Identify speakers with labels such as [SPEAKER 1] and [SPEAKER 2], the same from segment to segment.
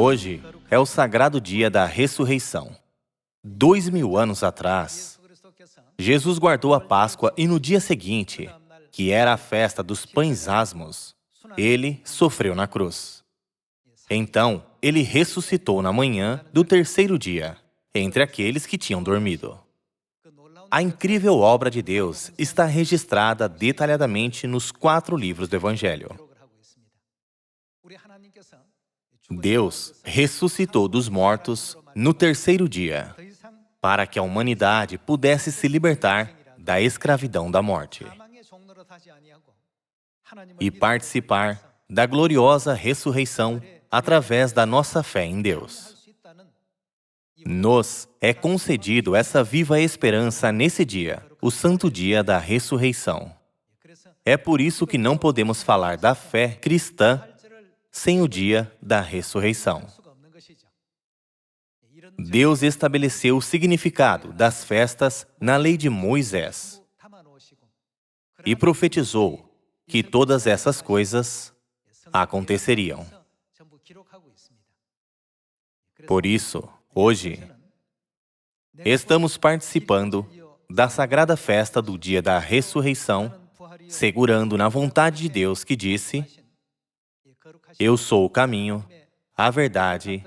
[SPEAKER 1] Hoje é o sagrado dia da ressurreição. 2000 anos atrás, Jesus guardou a Páscoa e no dia seguinte, que era a festa dos pães asmos, ele sofreu na cruz. Então, ele ressuscitou na manhã do terceiro dia, entre aqueles que tinham dormido. A incrível obra de Deus está registrada detalhadamente nos 4 livros do Evangelho. Deus ressuscitou dos mortos no terceiro dia, para que a humanidade pudesse se libertar da escravidão da morte e participar da gloriosa ressurreição através da nossa fé em Deus. Nos é concedido essa viva esperança nesse dia, o santo dia da ressurreição. É por isso que não podemos falar da fé cristã sem o dia da ressurreição. Deus estabeleceu o significado das festas na lei de Moisés e profetizou que todas essas coisas aconteceriam. Por isso, hoje, estamos participando da sagrada festa do dia da ressurreição, segurando na vontade de Deus que disse: Eu sou o caminho, a verdade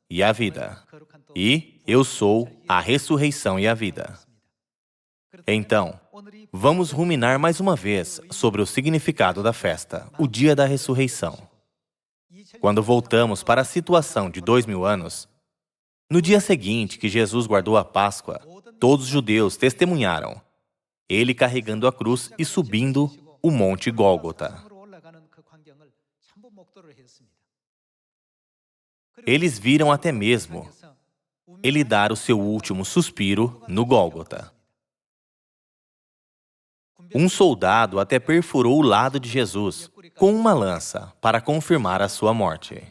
[SPEAKER 1] e a vida. E eu sou a ressurreição e a vida. Então, vamos ruminar mais uma vez sobre o significado da festa, o dia da ressurreição. Quando voltamos para a situação de 2000 anos, no dia seguinte que Jesus guardou a Páscoa, todos os judeus testemunharam, ele carregando a cruz e subindo o Monte Gólgota. Eles viram até mesmo ele dar o seu último suspiro no Gólgota. Um soldado até perfurou o lado de Jesus com uma lança para confirmar a sua morte.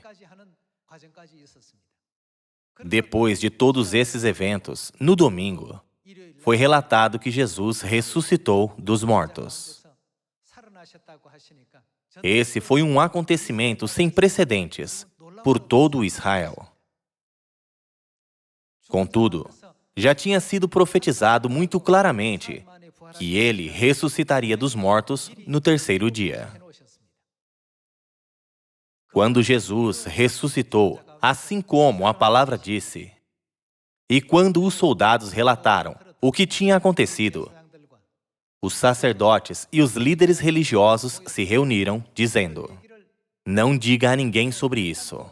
[SPEAKER 1] Depois de todos esses eventos, no domingo, foi relatado que Jesus ressuscitou dos mortos. Esse foi um acontecimento sem precedentes por todo Israel. Contudo, já tinha sido profetizado muito claramente que ele ressuscitaria dos mortos no terceiro dia. Quando Jesus ressuscitou, assim como a palavra disse, e quando os soldados relataram o que tinha acontecido, os sacerdotes e os líderes religiosos se reuniram, dizendo: Não diga a ninguém sobre isso,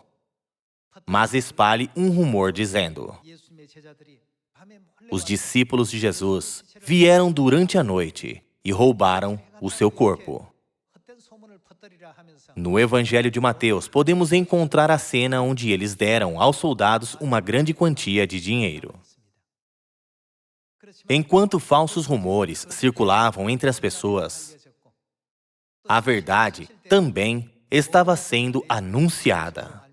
[SPEAKER 1] mas espalhe um rumor dizendo: Os discípulos de Jesus vieram durante a noite e roubaram o seu corpo. No Evangelho de Mateus, podemos encontrar a cena onde eles deram aos soldados uma grande quantia de dinheiro. Enquanto falsos rumores circulavam entre as pessoas, a verdade também estava sendo anunciada.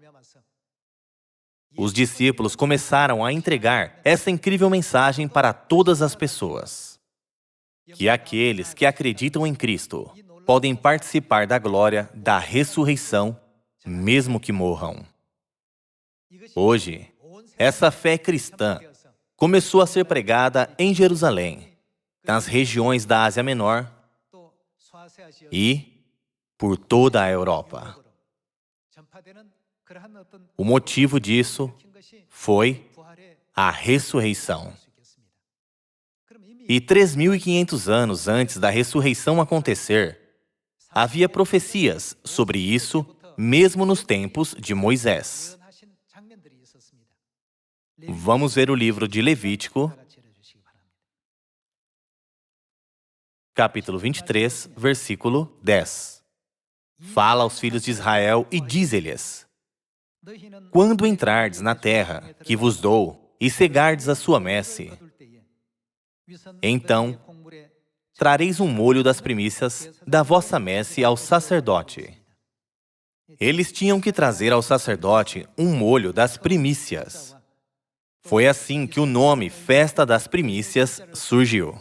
[SPEAKER 1] Os discípulos começaram a entregar essa incrível mensagem para todas as pessoas: que aqueles que acreditam em Cristo podem participar da glória da ressurreição, mesmo que morram. Hoje, essa fé cristã começou a ser pregada em Jerusalém, nas regiões da Ásia Menor e por toda a Europa. O motivo disso foi a ressurreição. E 3.500 anos antes da ressurreição acontecer, havia profecias sobre isso, mesmo nos tempos de Moisés. Vamos ver o livro de Levítico, capítulo 23, versículo 10. Fala aos filhos de Israel e dize-lhes: Quando entrardes na terra que vos dou e cegardes a sua messe, então trareis um molho das primícias da vossa messe ao sacerdote. Eles tinham que trazer ao sacerdote um molho das primícias. Foi assim que o nome Festa das Primícias surgiu.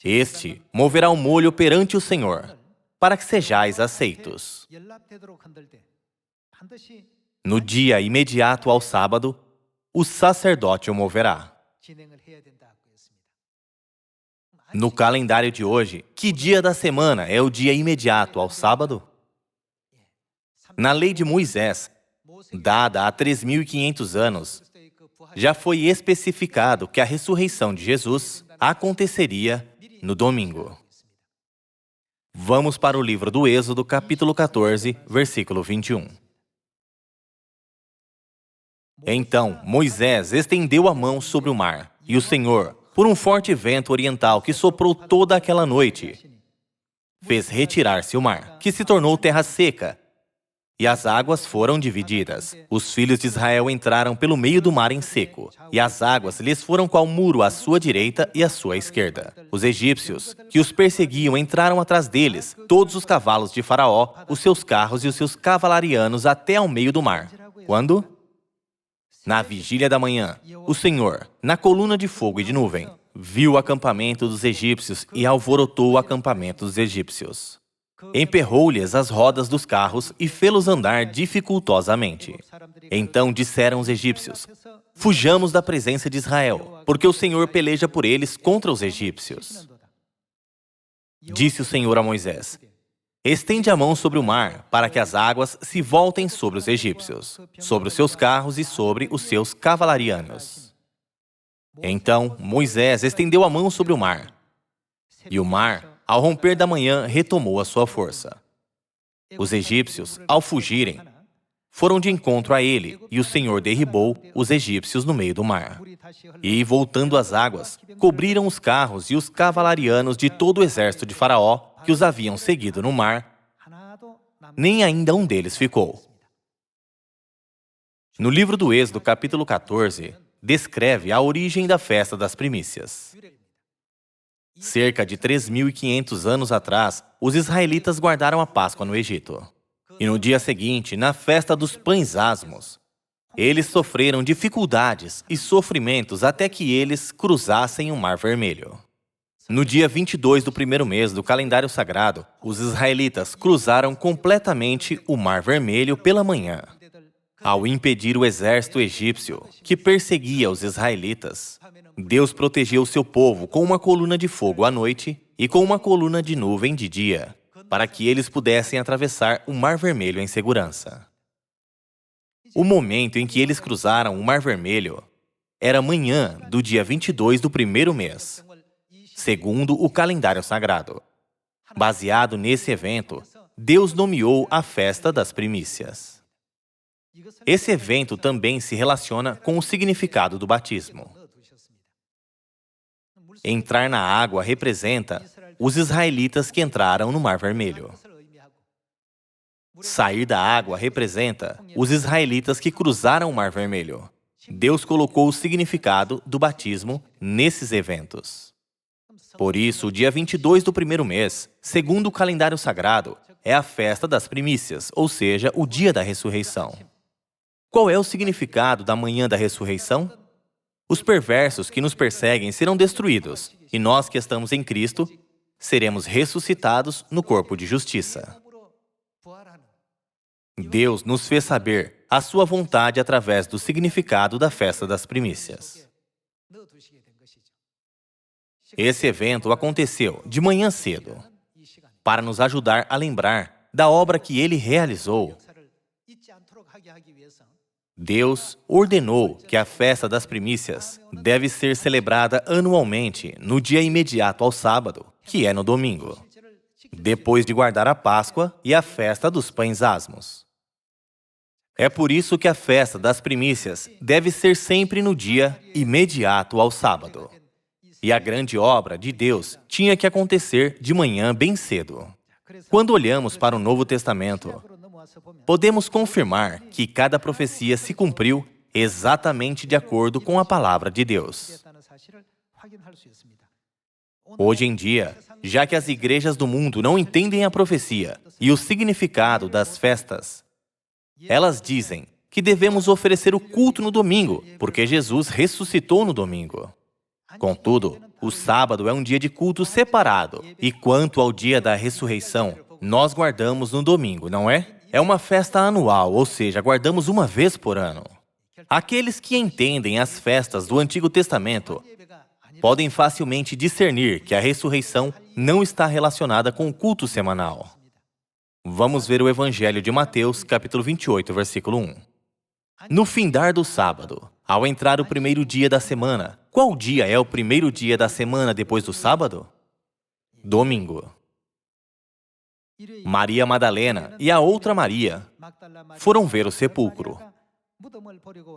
[SPEAKER 1] Este moverá o molho perante o Senhor, para que sejais aceitos. No dia imediato ao sábado, o sacerdote o moverá. No calendário de hoje, que dia da semana é o dia imediato ao sábado? Na lei de Moisés, dada há 3.500 anos, já foi especificado que a ressurreição de Jesus aconteceria no domingo. Vamos para o livro do Êxodo, capítulo 14, versículo 21. Então Moisés estendeu a mão sobre o mar, e o Senhor, por um forte vento oriental que soprou toda aquela noite, fez retirar-se o mar, que se tornou terra seca, e as águas foram divididas. Os filhos de Israel entraram pelo meio do mar em seco, e as águas lhes foram qual muro à sua direita e à sua esquerda. Os egípcios, que os perseguiam, entraram atrás deles, todos os cavalos de Faraó, os seus carros e os seus cavalarianos até ao meio do mar. Quando? Na vigília da manhã, o Senhor, na coluna de fogo e de nuvem, viu o acampamento dos egípcios e alvorotou o acampamento dos egípcios. Emperrou-lhes as rodas dos carros e fê-los andar dificultosamente. Então disseram os egípcios: fujamos da presença de Israel, porque o Senhor peleja por eles contra os egípcios. Disse o Senhor a Moisés: estende a mão sobre o mar, para que as águas se voltem sobre os egípcios, sobre os seus carros e sobre os seus cavalarianos. Então Moisés estendeu a mão sobre o mar, e o mar, ao romper da manhã, retomou a sua força. Os egípcios, ao fugirem, foram de encontro a ele, e o Senhor derribou os egípcios no meio do mar. E, voltando as águas, cobriram os carros e os cavalarianos de todo o exército de Faraó, que os haviam seguido no mar, nem ainda um deles ficou. No livro do Êxodo, capítulo 14, descreve a origem da festa das primícias. Cerca de 3.500 anos atrás, os israelitas guardaram a Páscoa no Egito. E no dia seguinte, na festa dos pães asmos, eles sofreram dificuldades e sofrimentos até que eles cruzassem o Mar Vermelho. No dia 22 do primeiro mês do calendário sagrado, os israelitas cruzaram completamente o Mar Vermelho pela manhã. Ao impedir o exército egípcio, que perseguia os israelitas, Deus protegeu seu povo com uma coluna de fogo à noite e com uma coluna de nuvem de dia, para que eles pudessem atravessar o Mar Vermelho em segurança. O momento em que eles cruzaram o Mar Vermelho era manhã do dia 22 do primeiro mês, segundo o calendário sagrado. Baseado nesse evento, Deus nomeou a festa das primícias. Esse evento também se relaciona com o significado do batismo. Entrar na água representa os israelitas que entraram no Mar Vermelho. Sair da água representa os israelitas que cruzaram o Mar Vermelho. Deus colocou o significado do batismo nesses eventos. Por isso, o dia 22 do primeiro mês, segundo o calendário sagrado, é a festa das primícias, ou seja, o dia da ressurreição. Qual é o significado da manhã da ressurreição? Os perversos que nos perseguem serão destruídos, e nós que estamos em Cristo, seremos ressuscitados no corpo de justiça. Deus nos fez saber a sua vontade através do significado da festa das primícias. Esse evento aconteceu de manhã cedo, para nos ajudar a lembrar da obra que Ele realizou. Deus ordenou que a festa das primícias deve ser celebrada anualmente no dia imediato ao sábado, que é no domingo, depois de guardar a Páscoa e a festa dos pães asmos. É por isso que a festa das primícias deve ser sempre no dia imediato ao sábado. E a grande obra de Deus tinha que acontecer de manhã bem cedo. Quando olhamos para o Novo Testamento, podemos confirmar que cada profecia se cumpriu exatamente de acordo com a palavra de Deus. Hoje em dia, já que as igrejas do mundo não entendem a profecia e o significado das festas, elas dizem que devemos oferecer o culto no domingo, porque Jesus ressuscitou no domingo. Contudo, o sábado é um dia de culto separado, e quanto ao dia da ressurreição, nós guardamos no domingo, não é? É uma festa anual, ou seja, guardamos uma vez por ano. Aqueles que entendem as festas do Antigo Testamento podem facilmente discernir que a ressurreição não está relacionada com o culto semanal. Vamos ver o Evangelho de Mateus, capítulo 28, versículo 1. No findar do sábado, ao entrar o primeiro dia da semana, qual dia é o primeiro dia da semana depois do sábado? Domingo. Maria Madalena e a outra Maria foram ver o sepulcro.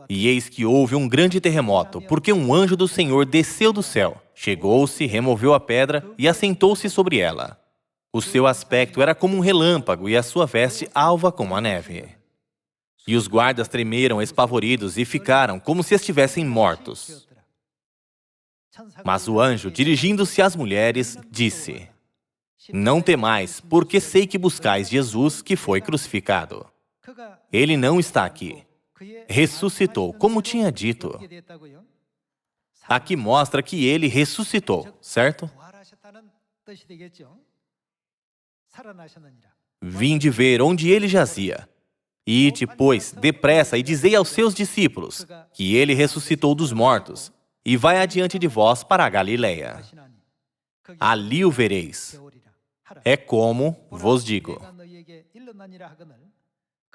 [SPEAKER 1] E eis que houve um grande terremoto, porque um anjo do Senhor desceu do céu, chegou-se, removeu a pedra e assentou-se sobre ela. O seu aspecto era como um relâmpago e a sua veste alva como a neve. E os guardas tremeram espavoridos e ficaram como se estivessem mortos. Mas o anjo, dirigindo-se às mulheres, disse: Não temais, porque sei que buscais Jesus, que foi crucificado. Ele não está aqui. Ressuscitou, como tinha dito. Aqui mostra que ele ressuscitou, certo? Vinde ver onde ele jazia. Ide, pois, depressa e dizei aos seus discípulos que ele ressuscitou dos mortos e vai adiante de vós para a Galileia. Ali o vereis. É como vos digo.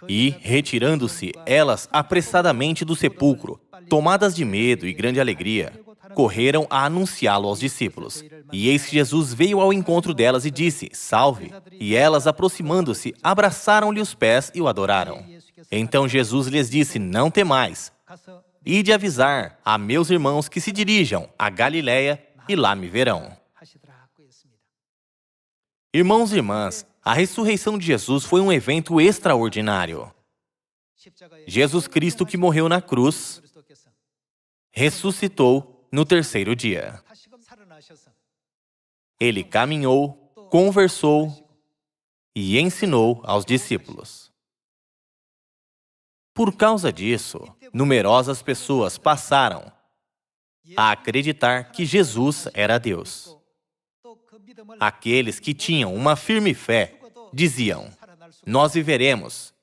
[SPEAKER 1] E, retirando-se elas apressadamente do sepulcro, tomadas de medo e grande alegria, correram a anunciá-lo aos discípulos. E eis que Jesus veio ao encontro delas e disse: Salve! E elas, aproximando-se, abraçaram-lhe os pés e o adoraram. Então Jesus lhes disse: Não temais. Ide avisar a meus irmãos que se dirijam à Galileia e lá me verão. Irmãos e irmãs, a ressurreição de Jesus foi um evento extraordinário. Jesus Cristo, que morreu na cruz, ressuscitou no terceiro dia. Ele caminhou, conversou e ensinou aos discípulos. Por causa disso, numerosas pessoas passaram a acreditar que Jesus era Deus. Aqueles que tinham uma firme fé diziam: Nós viveremos,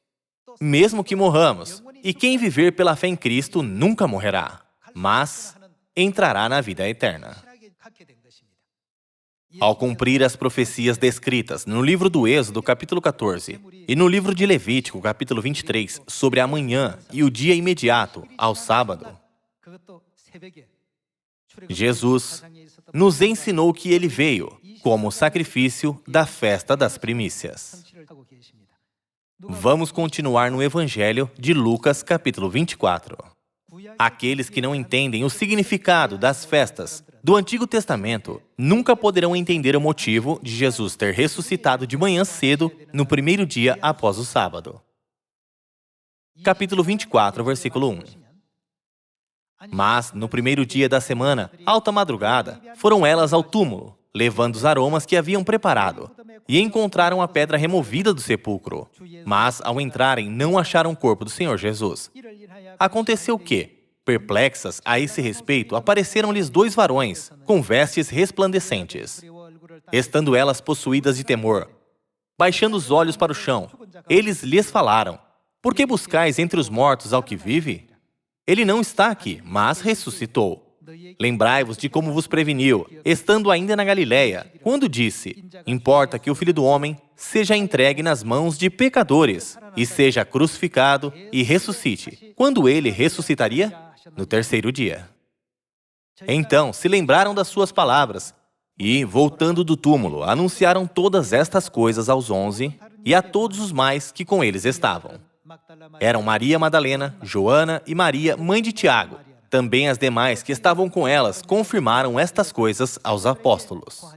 [SPEAKER 1] mesmo que morramos, e quem viver pela fé em Cristo nunca morrerá, mas entrará na vida eterna. Ao cumprir as profecias descritas no livro do Êxodo, capítulo 14, e no livro de Levítico, capítulo 23, sobre a manhã e o dia imediato ao sábado, Jesus nos ensinou que ele veio como sacrifício da festa das primícias. Vamos continuar no Evangelho de Lucas, capítulo 24. Aqueles que não entendem o significado das festas do Antigo Testamento nunca poderão entender o motivo de Jesus ter ressuscitado de manhã cedo no primeiro dia após o sábado. Capítulo 24, versículo 1. Mas, no primeiro dia da semana, alta madrugada, foram elas ao túmulo, levando os aromas que haviam preparado, e encontraram a pedra removida do sepulcro. Mas, ao entrarem, não acharam o corpo do Senhor Jesus. Aconteceu que, perplexas a esse respeito, apareceram-lhes dois varões, com vestes resplandecentes. Estando elas possuídas de temor, baixando os olhos para o chão, eles lhes falaram: Por que buscais entre os mortos ao que vive? Ele não está aqui, mas ressuscitou. Lembrai-vos de como vos preveniu, estando ainda na Galileia, quando disse: Importa que o Filho do Homem seja entregue nas mãos de pecadores, e seja crucificado e ressuscite. Quando ele ressuscitaria? No terceiro dia. Então se lembraram das suas palavras, e, voltando do túmulo, anunciaram todas estas coisas aos 11 e a todos os mais que com eles estavam. Eram Maria Madalena, Joana e Maria, mãe de Tiago. Também as demais que estavam com elas confirmaram estas coisas aos apóstolos.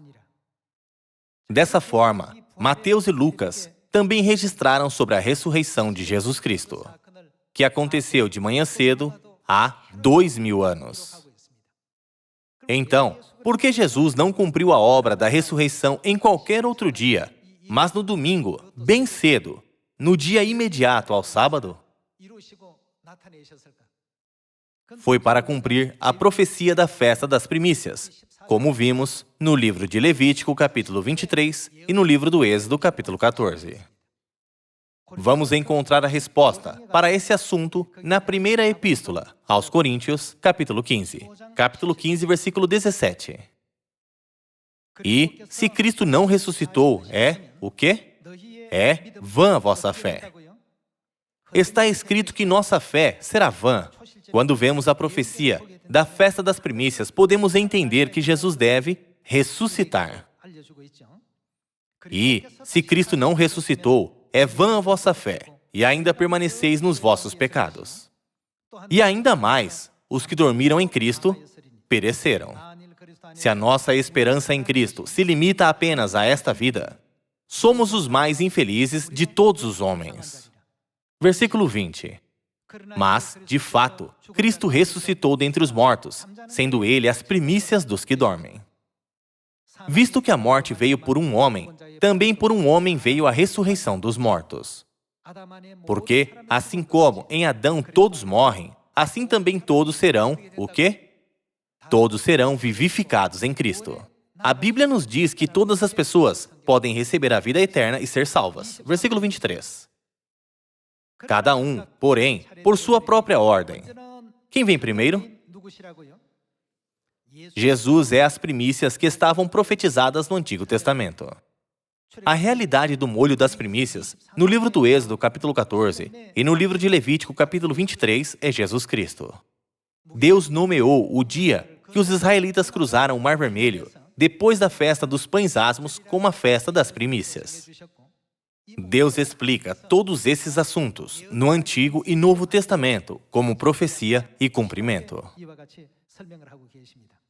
[SPEAKER 1] Dessa forma, Mateus e Lucas também registraram sobre a ressurreição de Jesus Cristo, que aconteceu de manhã cedo há 2000 anos. Então, por que Jesus não cumpriu a obra da ressurreição em qualquer outro dia, mas no domingo, bem cedo, no dia imediato ao sábado? Foi para cumprir a profecia da festa das primícias, como vimos no livro de Levítico, capítulo 23, e no livro do Êxodo, capítulo 14. Vamos encontrar a resposta para esse assunto na primeira epístola aos Coríntios, capítulo 15. Capítulo 15, versículo 17. E, se Cristo não ressuscitou, é o quê? É vã a vossa fé. Está escrito que nossa fé será vã. Quando vemos a profecia da festa das primícias, podemos entender que Jesus deve ressuscitar. E, se Cristo não ressuscitou, é vã a vossa fé, e ainda permaneceis nos vossos pecados. E ainda mais, os que dormiram em Cristo pereceram. Se a nossa esperança em Cristo se limita apenas a esta vida, somos os mais infelizes de todos os homens. Versículo 20. Mas, de fato, Cristo ressuscitou dentre os mortos, sendo Ele as primícias dos que dormem. Visto que a morte veio por um homem, também por um homem veio a ressurreição dos mortos. Porque, assim como em Adão todos morrem, assim também todos serão, o quê? Todos serão vivificados em Cristo. A Bíblia nos diz que todas as pessoas podem receber a vida eterna e ser salvas. Versículo 23. Cada um, porém, por sua própria ordem. Quem vem primeiro? Jesus é as primícias que estavam profetizadas no Antigo Testamento. A realidade do molho das primícias, no livro do Êxodo, capítulo 14, e no livro de Levítico, capítulo 23, é Jesus Cristo. Deus nomeou o dia que os israelitas cruzaram o Mar Vermelho, depois da festa dos pães asmos, como a festa das primícias. Deus explica todos esses assuntos no Antigo e Novo Testamento, como profecia e cumprimento.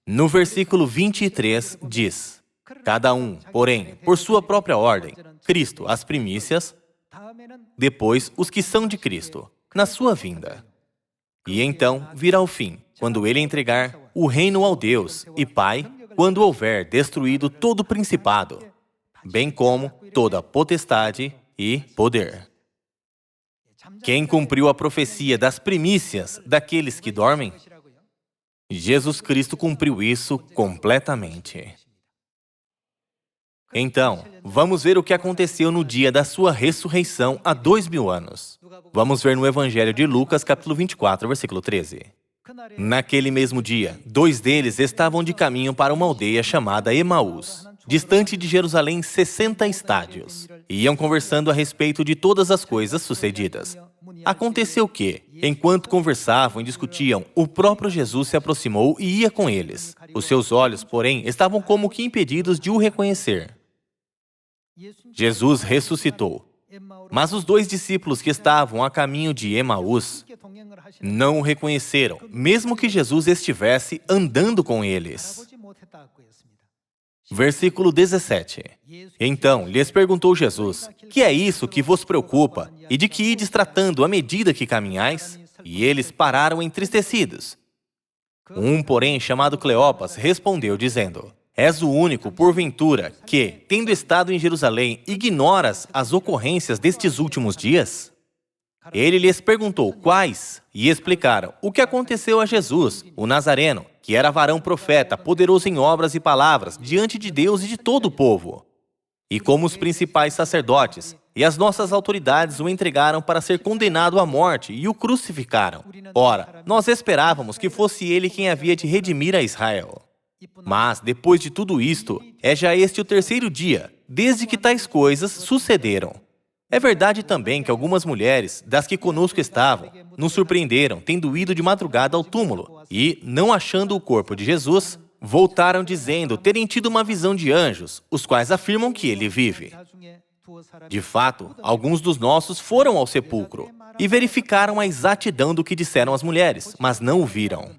[SPEAKER 1] No versículo 23 diz: cada um, porém, por sua própria ordem, Cristo as primícias, depois os que são de Cristo, na sua vinda. E então virá o fim, quando ele entregar o reino ao Deus e Pai, quando houver destruído todo o principado, bem como toda potestade e poder. Quem cumpriu a profecia das primícias daqueles que dormem? Jesus Cristo cumpriu isso completamente. Então, vamos ver o que aconteceu no dia da sua ressurreição há 2000 anos. Vamos ver no Evangelho de Lucas, capítulo 24, versículo 13. Naquele mesmo dia, 2 deles estavam de caminho para uma aldeia chamada Emaús, distante de Jerusalém 60 estádios, e iam conversando a respeito de todas as coisas sucedidas. Aconteceu que, enquanto conversavam e discutiam, o próprio Jesus se aproximou e ia com eles. Os seus olhos, porém, estavam como que impedidos de o reconhecer. Jesus ressuscitou. Mas os 2 discípulos que estavam a caminho de Emaús não o reconheceram, mesmo que Jesus estivesse andando com eles. Versículo 17. Então lhes perguntou Jesus: que é isso que vos preocupa e de que ides tratando à medida que caminhais? E eles pararam entristecidos. Um, porém, chamado Cleopas, respondeu dizendo: és o único, porventura, que, tendo estado em Jerusalém, ignoras as ocorrências destes últimos dias? Ele lhes perguntou quais, e explicaram o que aconteceu a Jesus, o Nazareno, que era varão profeta, poderoso em obras e palavras, diante de Deus e de todo o povo. E como os principais sacerdotes e as nossas autoridades o entregaram para ser condenado à morte e o crucificaram. Ora, nós esperávamos que fosse ele quem havia de redimir a Israel. Mas, depois de tudo isto, é já este o 3º dia, desde que tais coisas sucederam. É verdade também que algumas mulheres, das que conosco estavam, nos surpreenderam, tendo ido de madrugada ao túmulo, e, não achando o corpo de Jesus, voltaram dizendo terem tido uma visão de anjos, os quais afirmam que ele vive. De fato, alguns dos nossos foram ao sepulcro, e verificaram a exatidão do que disseram as mulheres, mas não o viram.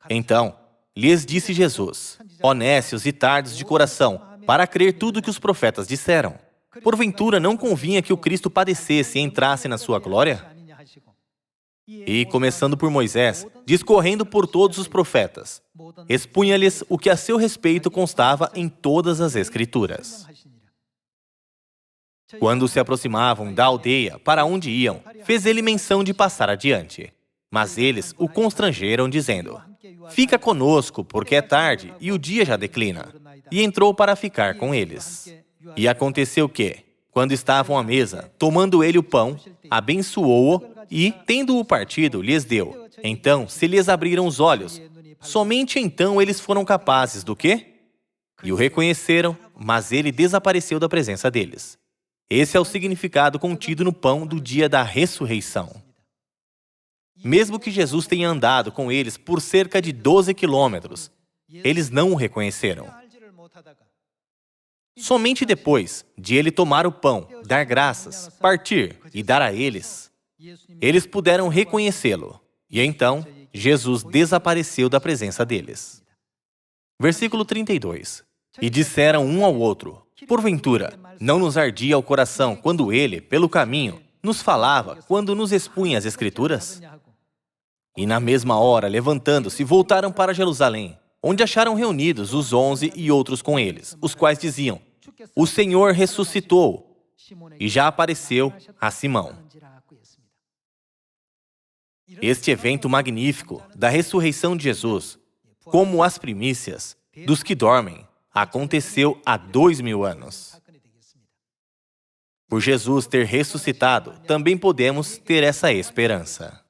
[SPEAKER 1] Então, lhes disse Jesus: ó nécios e tardos de coração, para crer tudo o que os profetas disseram. Porventura não convinha que o Cristo padecesse e entrasse na sua glória? E, começando por Moisés, discorrendo por todos os profetas, expunha-lhes o que a seu respeito constava em todas as Escrituras. Quando se aproximavam da aldeia para onde iam, fez ele menção de passar adiante. Mas eles o constrangeram, dizendo: fica conosco, porque é tarde e o dia já declina. E entrou para ficar com eles. E aconteceu que, quando estavam à mesa, tomando ele o pão, abençoou-o e, tendo-o partido, lhes deu. Então se lhes abriram os olhos. Somente então eles foram capazes do quê? E o reconheceram, mas ele desapareceu da presença deles. Esse é o significado contido no pão do dia da ressurreição. Mesmo que Jesus tenha andado com eles por cerca de 12 quilômetros, eles não o reconheceram. Somente depois de ele tomar o pão, dar graças, partir e dar a eles, eles puderam reconhecê-lo. E então, Jesus desapareceu da presença deles. Versículo 32. E disseram um ao outro: porventura, não nos ardia o coração quando ele, pelo caminho, nos falava, quando nos expunha as Escrituras? E na mesma hora, levantando-se, voltaram para Jerusalém, onde acharam reunidos os 11 e outros com eles, os quais diziam: o Senhor ressuscitou e já apareceu a Simão. Este evento magnífico da ressurreição de Jesus, como as primícias dos que dormem, aconteceu há 2000 anos. Por Jesus ter ressuscitado, também podemos ter essa esperança.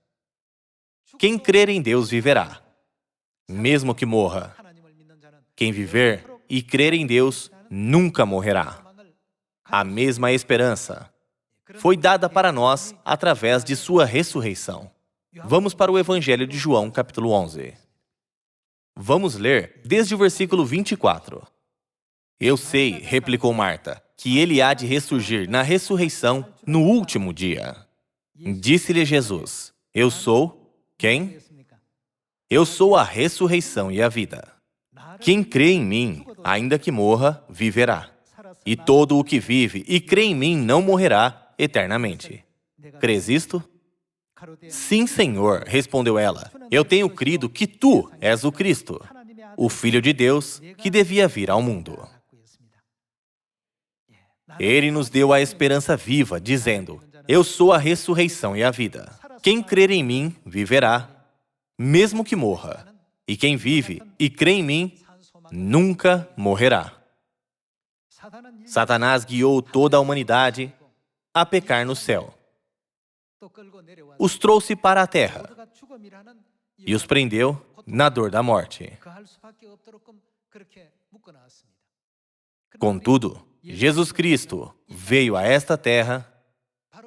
[SPEAKER 1] Quem crer em Deus viverá, mesmo que morra. Quem viver e crer em Deus nunca morrerá. A mesma esperança foi dada para nós através de sua ressurreição. Vamos para o Evangelho de João, capítulo 11. Vamos ler desde o versículo 24. Eu sei, replicou Marta, que ele há de ressurgir na ressurreição no último dia. Disse-lhe Jesus: eu sou quem? Eu sou a ressurreição e a vida. Quem crê em mim, ainda que morra, viverá. E todo o que vive e crê em mim não morrerá eternamente. Crês isto? Sim, Senhor, respondeu ela. Eu tenho crido que tu és o Cristo, o Filho de Deus, que devia vir ao mundo. Ele nos deu a esperança viva, dizendo: eu sou a ressurreição e a vida. Quem crer em mim, viverá, mesmo que morra. E quem vive e crê em mim, nunca morrerá. Satanás guiou toda a humanidade a pecar no céu. Os trouxe para a terra e os prendeu na dor da morte. Contudo, Jesus Cristo veio a esta terra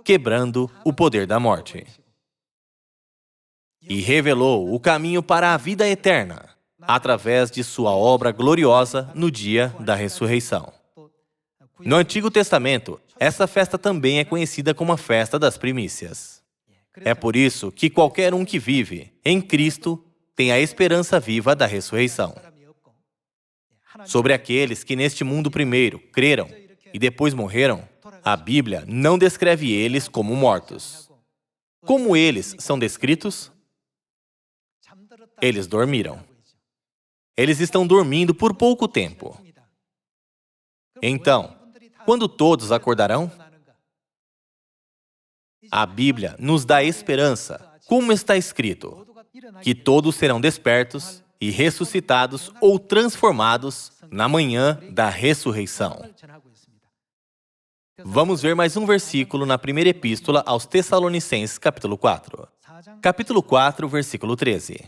[SPEAKER 1] quebrando o poder da morte e revelou o caminho para a vida eterna através de sua obra gloriosa no dia da ressurreição. No Antigo Testamento, essa festa também é conhecida como a festa das primícias. É por isso que qualquer um que vive em Cristo tem a esperança viva da ressurreição. Sobre aqueles que neste mundo primeiro creram e depois morreram, a Bíblia não descreve eles como mortos. Como eles são descritos? Eles dormiram. Eles estão dormindo por pouco tempo. Então, quando todos acordarão? A Bíblia nos dá esperança, como está escrito, que todos serão despertos e ressuscitados ou transformados na manhã da ressurreição. Vamos ver mais um versículo na primeira epístola aos Tessalonicenses, capítulo 4. Capítulo 4, versículo 13.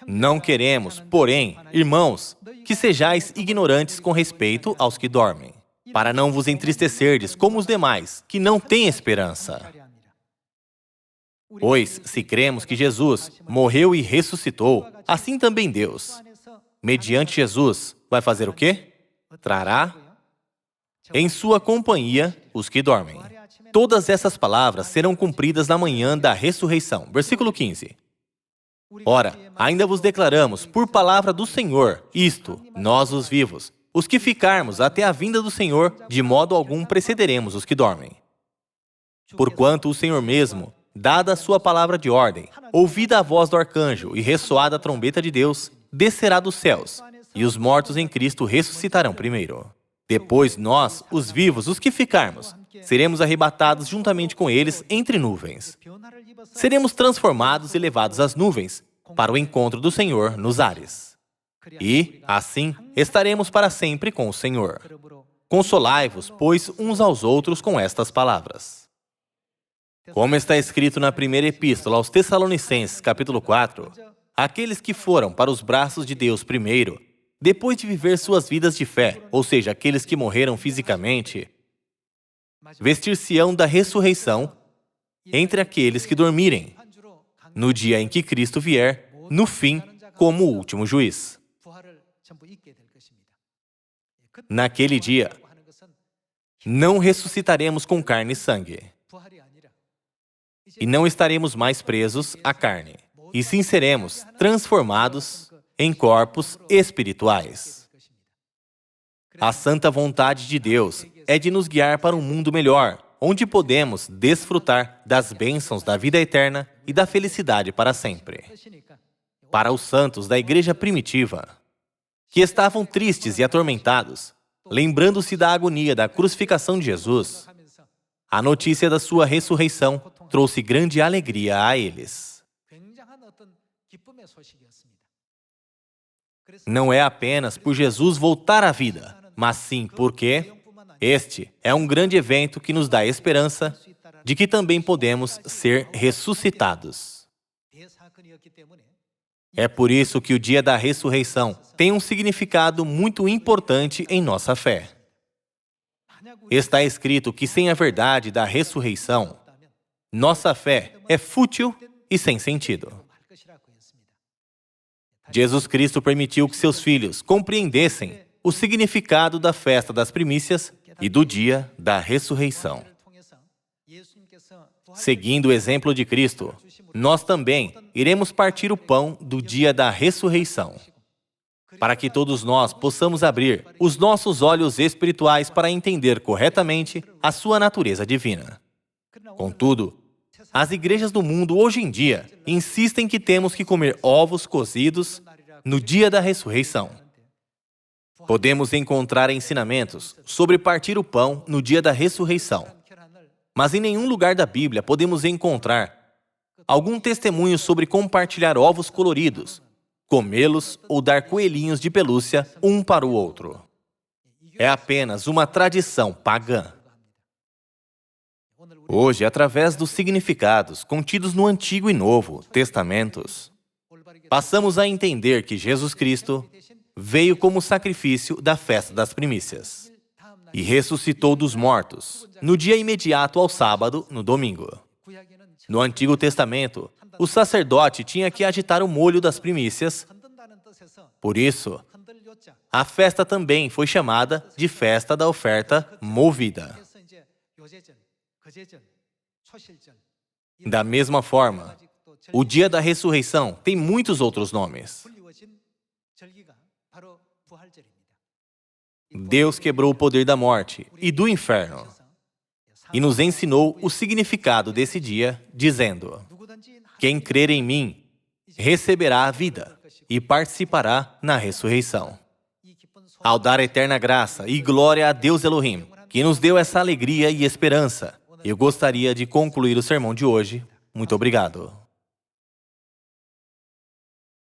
[SPEAKER 1] Não queremos, porém, irmãos, que sejais ignorantes com respeito aos que dormem, para não vos entristecerdes como os demais, que não têm esperança. Pois, se cremos que Jesus morreu e ressuscitou, assim também Deus, mediante Jesus, vai fazer o quê? Trará em sua companhia os que dormem. Todas essas palavras serão cumpridas na manhã da ressurreição. Versículo 15. Ora, ainda vos declaramos, por palavra do Senhor, isto, nós os vivos, os que ficarmos até a vinda do Senhor, de modo algum precederemos os que dormem. Porquanto o Senhor mesmo, dada a sua palavra de ordem, ouvida a voz do arcanjo e ressoada a trombeta de Deus, descerá dos céus, e os mortos em Cristo ressuscitarão primeiro. Depois nós, os vivos, os que ficarmos, seremos arrebatados juntamente com eles entre nuvens. Seremos transformados e levados às nuvens, para o encontro do Senhor nos ares. E, assim, estaremos para sempre com o Senhor. Consolai-vos, pois, uns aos outros com estas palavras. Como está escrito na primeira epístola aos Tessalonicenses, capítulo 4, aqueles que foram para os braços de Deus primeiro, depois de viver suas vidas de fé, ou seja, aqueles que morreram fisicamente, vestir-se-ão da ressurreição entre aqueles que dormirem, no dia em que Cristo vier, no fim, como o último juiz. Naquele dia, não ressuscitaremos com carne e sangue, e não estaremos mais presos à carne, e sim seremos transformados em corpos espirituais. A santa vontade de Deus é de nos guiar para um mundo melhor, onde podemos desfrutar das bênçãos da vida eterna e da felicidade para sempre. Para os santos da igreja primitiva, que estavam tristes e atormentados, lembrando-se da agonia da crucificação de Jesus, a notícia da sua ressurreição trouxe grande alegria a eles. Não é apenas por Jesus voltar à vida, mas sim porque este é um grande evento que nos dá esperança de que também podemos ser ressuscitados. É por isso que o dia da ressurreição tem um significado muito importante em nossa fé. Está escrito que sem a verdade da ressurreição, nossa fé é fútil e sem sentido. Jesus Cristo permitiu que seus filhos compreendessem o significado da festa das primícias e do dia da ressurreição. Seguindo o exemplo de Cristo, nós também iremos partir o pão do dia da ressurreição, para que todos nós possamos abrir os nossos olhos espirituais para entender corretamente a sua natureza divina. Contudo, as igrejas do mundo hoje em dia insistem que temos que comer ovos cozidos no dia da ressurreição. Podemos encontrar ensinamentos sobre partir o pão no dia da ressurreição, mas em nenhum lugar da Bíblia podemos encontrar algum testemunho sobre compartilhar ovos coloridos, comê-los ou dar coelhinhos de pelúcia um para o outro. É apenas uma tradição pagã. Hoje, através dos significados contidos no Antigo e Novo Testamentos, passamos a entender que Jesus Cristo veio como sacrifício da festa das primícias e ressuscitou dos mortos no dia imediato ao sábado, no domingo. No Antigo Testamento, o sacerdote tinha que agitar o molho das primícias. Por isso, a festa também foi chamada de festa da oferta movida. Da mesma forma, o dia da ressurreição tem muitos outros nomes. Deus quebrou o poder da morte e do inferno e nos ensinou o significado desse dia, dizendo: quem crer em mim receberá a vida e participará na ressurreição. Ao dar eterna graça e glória a Deus Elohim, que nos deu essa alegria e esperança, eu gostaria de concluir o sermão de hoje. Muito obrigado.